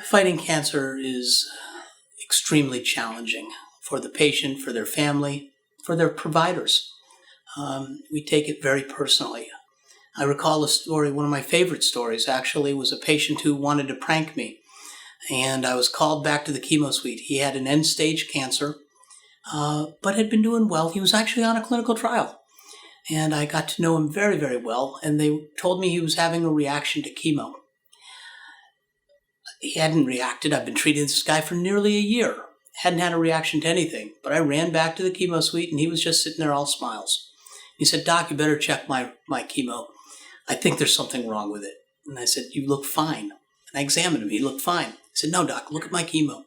Fighting cancer is extremely challenging for the patient, for their family, for their providers. We take it very personally. I recall a story, one of my favorite stories actually, was a patient who wanted to prank me. And I was called back to the chemo suite. He had an end-stage cancer, but had been doing well. He was actually on a clinical trial. And I got to know him very, very well. And they told me he was having a reaction to chemo. He hadn't reacted. I've been treating this guy for nearly a year. Hadn't had a reaction to anything. But I ran back to the chemo suite, and he was just sitting there all smiles. He said, "Doc, you better check my chemo. I think there's something wrong with it." And I said, "You look fine." And I examined him. He looked fine. He said, "No, Doc, look at my chemo."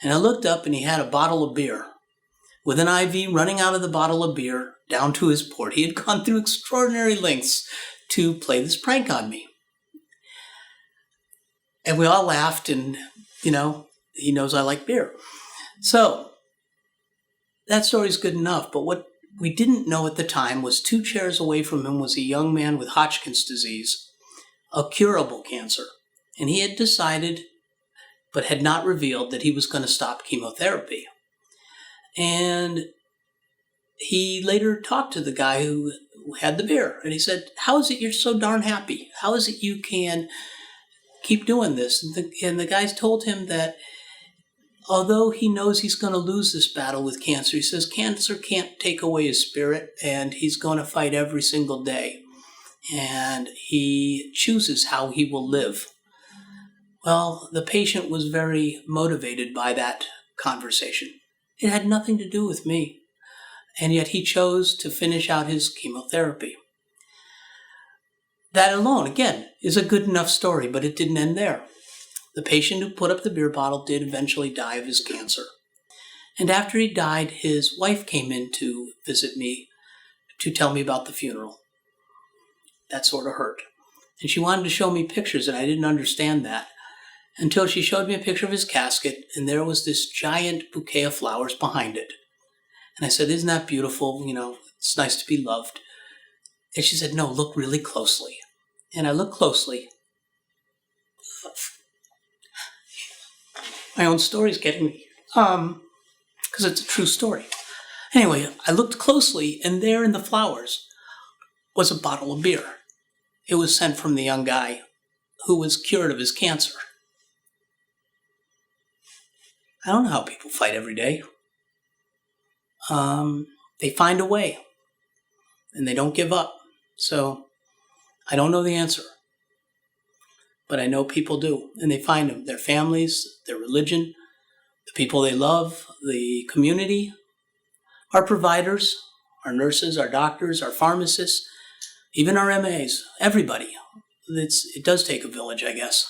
And I looked up, and he had a bottle of beer with an IV running out of the bottle of beer down to his port. He had gone through extraordinary lengths to play this prank on me. And we all laughed, and, he knows I like beer. So that story's good enough. But what we didn't know at the time was 2 chairs away from him was a young man with Hodgkin's disease, a curable cancer. And he had decided, but had not revealed, that he was going to stop chemotherapy. And he later talked to the guy who had the beer. And he said, "How is it you're so darn happy? How is it you can keep doing this?" And the guys told him that although he knows he's going to lose this battle with cancer, he says cancer can't take away his spirit, and he's going to fight every single day. And he chooses how he will live. Well, the patient was very motivated by that conversation. It had nothing to do with me. And yet he chose to finish out his chemotherapy. That alone, again, is a good enough story, but it didn't end there. The patient who put up the beer bottle did eventually die of his cancer. And after he died, his wife came in to visit me to tell me about the funeral. That sort of hurt. And she wanted to show me pictures, and I didn't understand that until she showed me a picture of his casket, and there was this giant bouquet of flowers behind it. And I said, "Isn't that beautiful? It's nice to be loved." And she said, "No, look really closely." And I looked closely. My own story's getting me, because it's a true story. Anyway, I looked closely, and there in the flowers was a bottle of beer. It was sent from the young guy who was cured of his cancer. I don't know how people fight every day. They find a way, and they don't give up. So I don't know the answer. But I know people do, and they find them. Their families, their religion, the people they love, the community, our providers, our nurses, our doctors, our pharmacists, even our MAs, everybody. It does take a village, I guess.